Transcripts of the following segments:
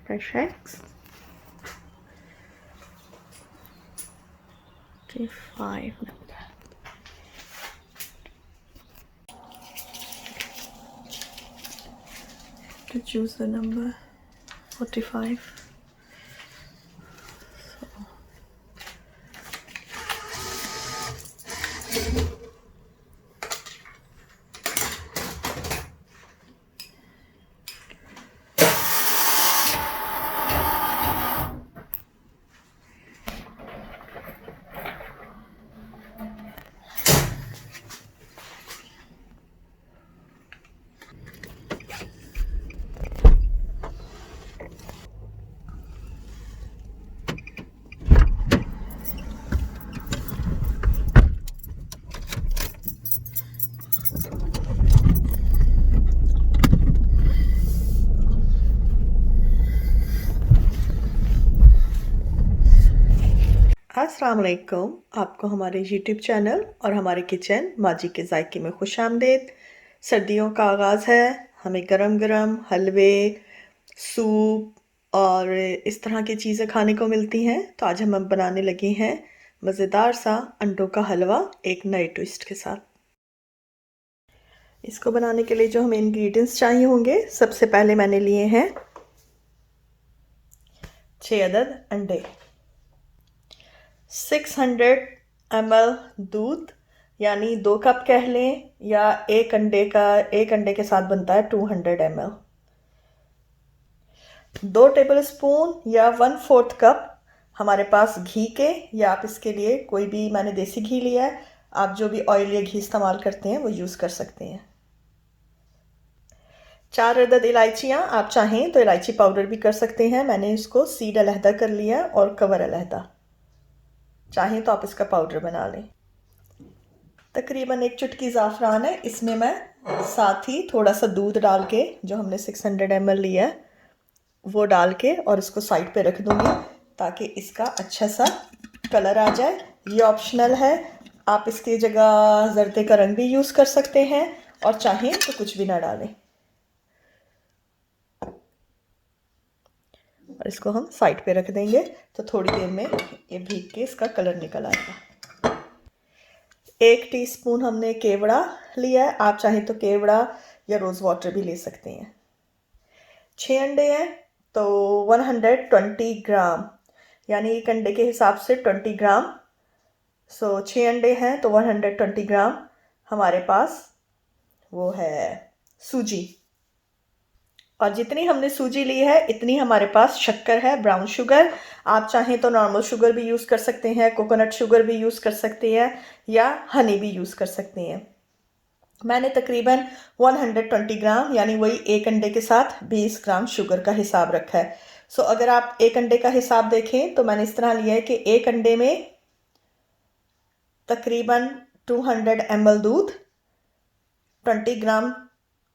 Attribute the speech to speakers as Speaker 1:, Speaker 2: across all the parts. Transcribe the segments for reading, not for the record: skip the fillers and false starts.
Speaker 1: fresh eggs, 5 to choose the number 45. अस्सलाम वालेकुम, आपको हमारे YouTube चैनल और हमारे किचन माजी के जायके में खुश आमदीद। सर्दियों का आगाज़ है, हमें गरम गरम हलवे, सूप और इस तरह की चीज़ें खाने को मिलती हैं। तो आज हम बनाने लगे हैं मज़ेदार सा अंडों का हलवा एक नए ट्विस्ट के साथ। इसको बनाने के लिए जो हमें इंग्रेडिएंट्स चाहिए होंगे, सबसे पहले मैंने लिए हैं 6 अदद अंडे, 600 ml दूध यानी 2 कप कह लें, या एक अंडे के साथ बनता है 200 ml, 2 टेबलस्पून या 1/4 कप हमारे पास घी के, या आप इसके लिए कोई भी, मैंने देसी घी लिया है, आप जो भी ऑयल या घी इस्तेमाल करते हैं वो यूज़ कर सकते हैं। 4 अदद इलायचियाँ, आप चाहें तो इलायची पाउडर भी कर सकते हैं, मैंने इसको सीड अलहदा कर लिया और कवर अलहदा, चाहें तो आप इसका पाउडर बना लें। तकरीबन 1 चुटकी ज़ाफ़रान है, इसमें मैं साथ ही थोड़ा सा दूध डाल के, जो हमने 600 ml लिया है वो डाल के और इसको साइड पे रख दूँगी ताकि इसका अच्छा सा कलर आ जाए। ये ऑप्शनल है, आप इसकी जगह ज़र्दे का रंग भी यूज़ कर सकते हैं और चाहें तो कुछ भी ना डालें। और इसको हम साइड पे रख देंगे तो थोड़ी देर में ये भीग के इसका कलर निकल आएगा। 1 टीस्पून हमने केवड़ा लिया है, आप चाहें तो केवड़ा या रोज़ वाटर भी ले सकते हैं। 6 अंडे हैं तो 120 ग्राम, यानी एक अंडे के हिसाब से 20 ग्राम। 6 अंडे हैं तो 120 ग्राम हमारे पास वो है सूजी, और जितनी हमने सूजी ली है इतनी हमारे पास शक्कर है, ब्राउन शुगर। आप चाहें तो नॉर्मल शुगर भी यूज़ कर सकते हैं, कोकोनट शुगर भी यूज़ कर सकते हैं, या हनी भी यूज़ कर सकते हैं। मैंने तकरीबन 120 ग्राम यानी वही एक अंडे के साथ 20 ग्राम शुगर का हिसाब रखा है। अगर आप एक अंडे का हिसाब देखें तो मैंने इस तरह लिया है कि एक अंडे में तकरीबन 200 ml दूध, 20 ग्राम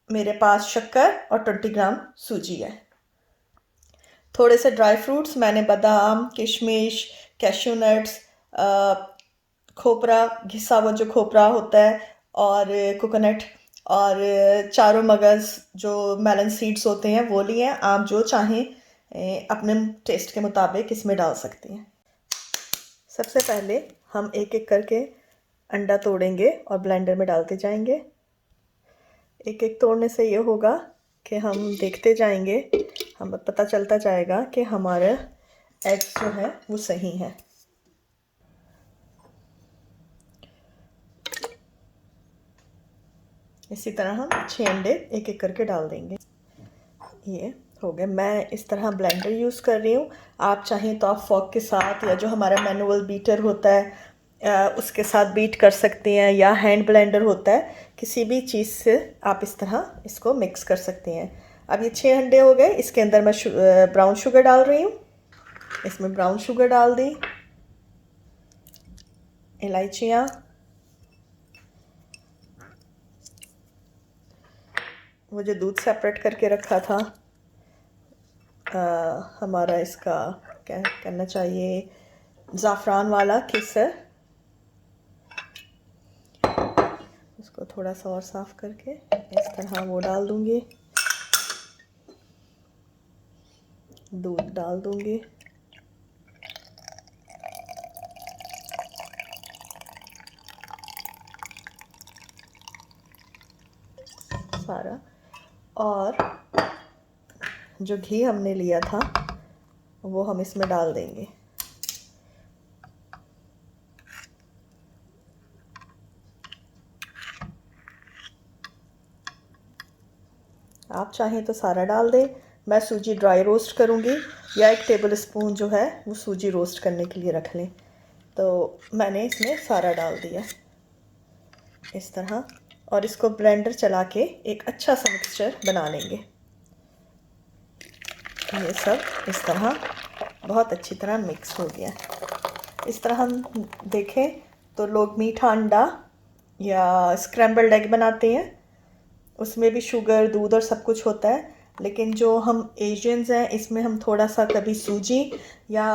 Speaker 1: मेरे पास शक्कर और 20 ग्राम सूजी है। थोड़े से ड्राई फ्रूट्स, मैंने बादाम, किशमिश, कैश्यू नट्स, खोपरा, घिसा हुआ जो खोपरा होता है, और कोकोनट, और चारों मगज़ जो मेलन सीड्स होते हैं वो लिए हैं। आप जो चाहें अपने टेस्ट के मुताबिक इसमें डाल सकते हैं। सबसे पहले हम एक एक करके अंडा तोड़ेंगे और ब्लेंडर में डालते जाएंगे। एक एक तोड़ने से ये होगा कि हम देखते जाएंगे, हमें पता चलता जाएगा कि हमारे एग्स जो है वो सही हैं। इसी तरह हम 6 अंडे एक एक करके डाल देंगे। ये हो गए। मैं इस तरह ब्लेंडर यूज़ कर रही हूँ, आप चाहें तो आप फॉक के साथ या जो हमारा मैनुअल बीटर होता है उसके साथ बीट कर सकते हैं, या हैंड ब्लेंडर होता है, किसी भी चीज़ से आप इस तरह इसको मिक्स कर सकते हैं। अब ये 6 अंडे हो गए, इसके अंदर मैं ब्राउन शुगर डाल रही हूँ। इसमें ब्राउन शुगर डाल दी, इलायचियाँ, वो जो दूध सेपरेट करके रखा था हमारा, इसका क्या करना चाहिए, ज़ाफ़रान वाला केसर, उसको थोड़ा सा और साफ़ करके इस तरह वो डाल दूँगी। दूध डाल दूंगी। सारा, और जो घी हमने लिया था वो हम इसमें डाल देंगे। आप चाहें तो सारा डाल दें। मैं सूजी ड्राई रोस्ट करूँगी, या 1 टेबल स्पून जो है वो सूजी रोस्ट करने के लिए रख लें। तो मैंने इसमें सारा डाल दिया इस तरह, और इसको ब्लेंडर चला के एक अच्छा सा मिक्सचर बना लेंगे। ये सब इस तरह बहुत अच्छी तरह मिक्स हो गया। इस तरह हम देखें तो लोग मीठा अंडा या स्क्रैम्बल्ड एग बनाते हैं, उसमें भी शुगर, दूध और सब कुछ होता है। लेकिन जो हम एशियंस हैं इसमें हम थोड़ा सा कभी सूजी या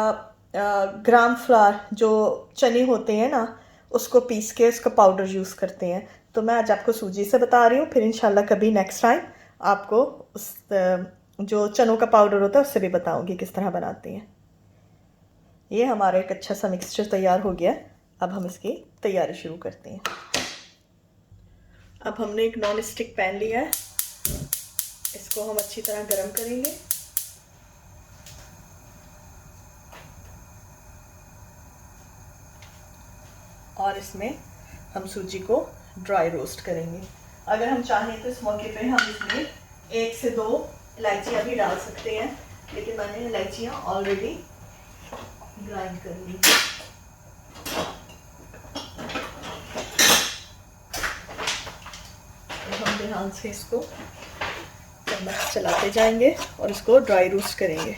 Speaker 1: ग्राम फ्लावर, जो चने होते हैं ना, उसको पीस के उसका पाउडर यूज़ करते हैं। तो मैं आज आपको सूजी से बता रही हूँ, फिर इंशाल्लाह कभी नेक्स्ट टाइम आपको उस जो चनों का पाउडर होता है उससे भी बताऊँगी किस तरह बनाते हैं। ये हमारा एक अच्छा सा मिक्सचर तैयार हो गया। अब हम इसकी तैयारी शुरू करते हैं। अब हमने एक नॉन स्टिक पैन लिया है, इसको हम अच्छी तरह गरम करेंगे। और इसमें हम सूजी को ड्राई रोस्ट करेंगे। अगर हम चाहें तो इस मौके पे हम इसमें 1 से 2 इलायचियाँ भी डाल सकते हैं, लेकिन मैंने इलायचियाँ ऑलरेडी ग्राइंड कर ली। तो हम ध्यान से इसको चम्मच चलाते जाएंगे और इसको ड्राई रोस्ट करेंगे।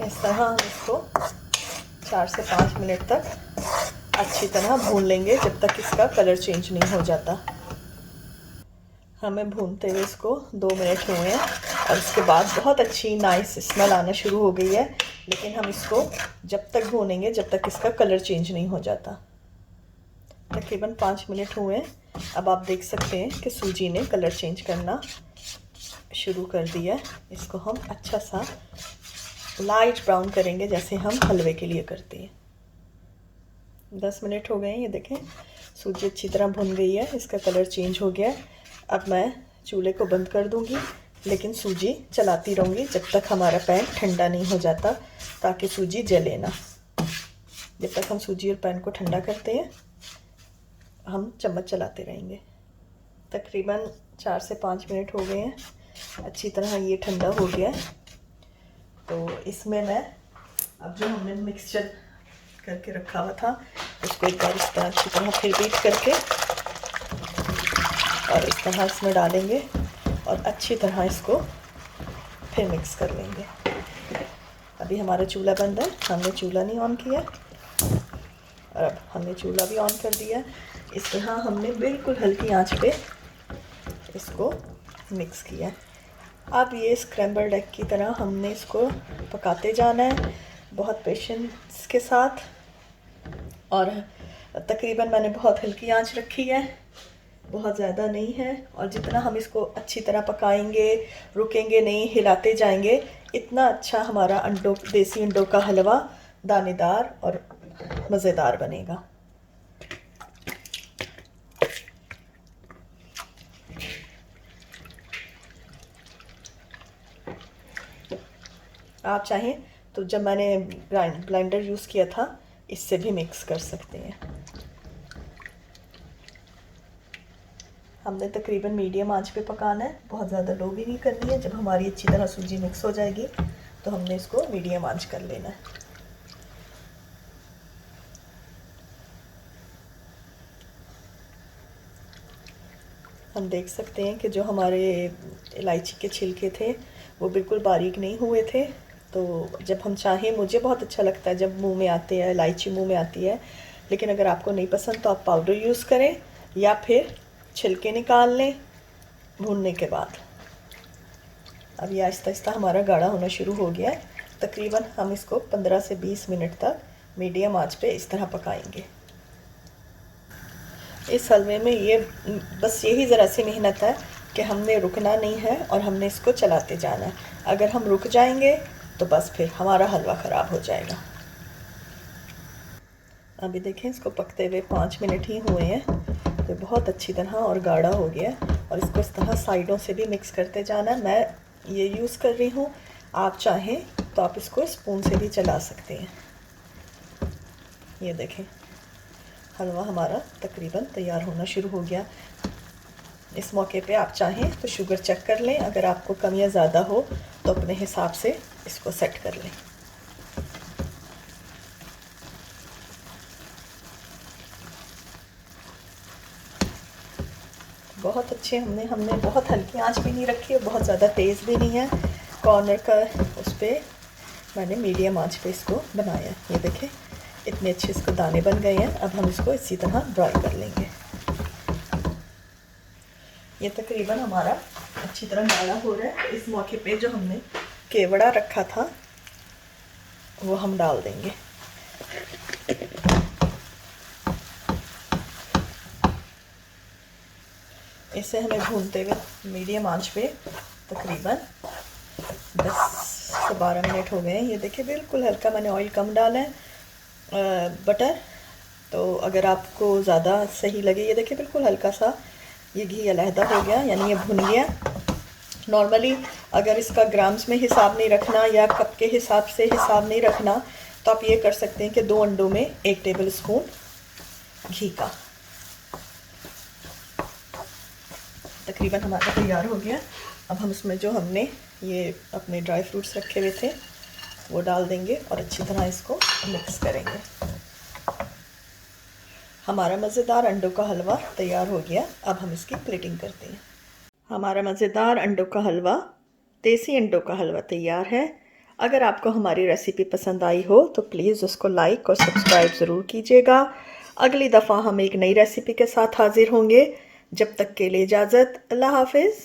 Speaker 1: इस तरह हम इसको 4 से 5 मिनट तक अच्छी तरह भून लेंगे, जब तक इसका कलर चेंज नहीं हो जाता। हमें भूनते हुए इसको 2 मिनट हुए हैं, और इसके बाद बहुत अच्छी नाइस स्मेल आना शुरू हो गई है। लेकिन हम इसको जब तक भूनेंगे जब तक इसका कलर चेंज नहीं हो जाता। तकरीबन 5 मिनट हुए हैं। अब आप देख सकते हैं कि सूजी ने कलर चेंज करना शुरू कर दिया है। इसको हम अच्छा सा लाइट ब्राउन करेंगे, जैसे हम हलवे के लिए करते हैं। 10 मिनट हो गए हैं, ये देखें सूजी अच्छी तरह भुन गई है, इसका कलर चेंज हो गया है। अब मैं चूल्हे को बंद कर दूंगी, लेकिन सूजी चलाती रहूँगी जब तक हमारा पैन ठंडा नहीं हो जाता, ताकि सूजी जले ना। जब तक हम सूजी और पैन को ठंडा करते हैं हम चम्मच चलाते रहेंगे। तकरीबन 4 से 5 मिनट हो गए हैं, अच्छी तरह ये ठंडा हो गया है। तो इसमें मैं अब जो हमने मिक्सचर करके रखा हुआ था उसको एक बार इस तरह अच्छी तरह फिर बीट करके और इस तरह इसमें डालेंगे और अच्छी तरह इसको फिर मिक्स कर लेंगे। अभी हमारा चूल्हा बंद है, हमने चूल्हा नहीं ऑन किया, और अब हमने चूल्हा भी ऑन कर दिया। इस तरह हमने बिल्कुल हल्की आंच पे इसको मिक्स किया। अब ये स्क्रैम्बल्ड एग की तरह हमने इसको पकाते जाना है बहुत पेशेंस के साथ, और तकरीबन मैंने बहुत हल्की आंच रखी है, बहुत ज़्यादा नहीं है। और जितना हम इसको अच्छी तरह पकाएंगे, रुकेंगे नहीं, हिलाते जाएंगे, इतना अच्छा हमारा अंडों, देसी अंडों का हलवा दानेदार और मज़ेदार बनेगा। आप चाहें तो जब मैंने ब्लेंडर यूज़ किया था इससे भी मिक्स कर सकते हैं। हमने तकरीबन मीडियम आंच पे पकाना है, बहुत ज़्यादा लो भी नहीं करनी है। जब हमारी अच्छी तरह सूजी मिक्स हो जाएगी तो हमने इसको मीडियम आंच कर लेना है। हम देख सकते हैं कि जो हमारे इलायची के छिलके थे वो बिल्कुल बारीक नहीं हुए थे। तो जब हम चाहें, मुझे बहुत अच्छा लगता है जब मुंह में आते हैं, इलायची मुंह में आती है। लेकिन अगर आपको नहीं पसंद तो आप पाउडर यूज़ करें या फिर छिलके निकाल लें भूनने के बाद। अब ये आहिस्ता आहिस्ता हमारा गाढ़ा होना शुरू हो गया है। तकरीबन हम इसको 15 से 20 मिनट तक मीडियम आंच पे इस तरह पकाएंगे। इस हलवे में ये बस यही ज़रा सी मेहनत है कि हमने रुकना नहीं है और हमने इसको चलाते जाना है। अगर हम रुक जाएंगे तो बस फिर हमारा हलवा ख़राब हो जाएगा। अभी देखें, इसको पकते हुए 5 मिनट ही हुए हैं, तो बहुत अच्छी तरह और गाढ़ा हो गया। और इसको इस तरह साइडों से भी मिक्स करते जाना है। मैं ये यूज़ कर रही हूँ, आप चाहें तो आप इसको स्पून से भी चला सकते हैं। ये देखें, हलवा हमारा तकरीबन तैयार होना शुरू हो गया। इस मौके पे आप चाहें तो शुगर चेक कर लें, अगर आपको कम या ज़्यादा हो तो अपने हिसाब से इसको सेट कर लें। बहुत अच्छे हमने बहुत हल्की आंच भी नहीं रखी और बहुत ज़्यादा तेज़ भी नहीं है। कॉर्नर का उस पर मैंने मीडियम आंच पे इसको बनाया। ये देखें, इतने अच्छे इसको दाने बन गए हैं। अब हम इसको इसी तरह ड्राई कर लेंगे। ये तकरीबन हमारा अच्छी तरह गाढ़ा हो रहा है। इस मौके पे जो हमने केवड़ा रखा था वो हम डाल देंगे। इसे हमें भूनते हुए मीडियम आंच पे तकरीबन 10 से 12 मिनट हो गए हैं। ये देखिए, बिल्कुल हल्का मैंने ऑयल कम डाला है, बटर। तो अगर आपको ज़्यादा सही लगे, ये देखिए बिल्कुल हल्का सा ये घी अलहदा हो गया, यानी ये भुन गया। नॉर्मली अगर इसका ग्राम्स में हिसाब नहीं रखना या कप के हिसाब से हिसाब नहीं रखना तो आप ये कर सकते हैं कि 2 अंडों में 1 टेबल स्पून घी का। तकरीबन हमारा तैयार हो गया। अब हम इसमें जो हमने ये अपने ड्राई फ्रूट्स रखे हुए थे वो डाल देंगे और अच्छी तरह इसको मिक्स करेंगे। हमारा मज़ेदार अंडों का हलवा तैयार हो गया। अब हम इसकी प्लेटिंग करते हैं। हमारा मज़ेदार अंडों का हलवा, देसी अंडों का हलवा तैयार है। अगर आपको हमारी रेसिपी पसंद आई हो तो प्लीज़ उसको लाइक और सब्सक्राइब ज़रूर कीजिएगा। अगली दफ़ा हम एक नई रेसिपी के साथ हाज़िर होंगे। जब तक के लिए इजाज़त, अल्लाह हाफिज़।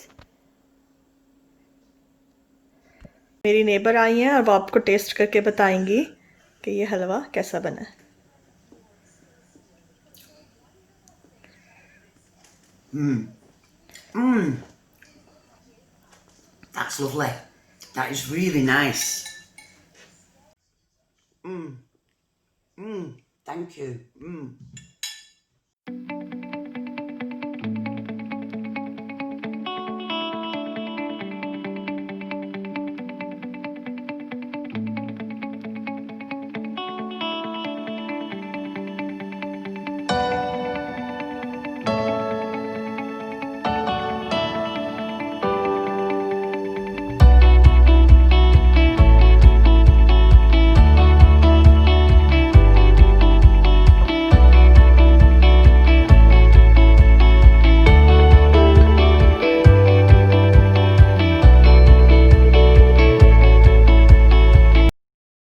Speaker 1: मेरी नेबर आई हैं और वो आपको टेस्ट करके बताएंगी कि ये हलवा कैसा बना है।
Speaker 2: That's lovely. That is really nice. Thank you.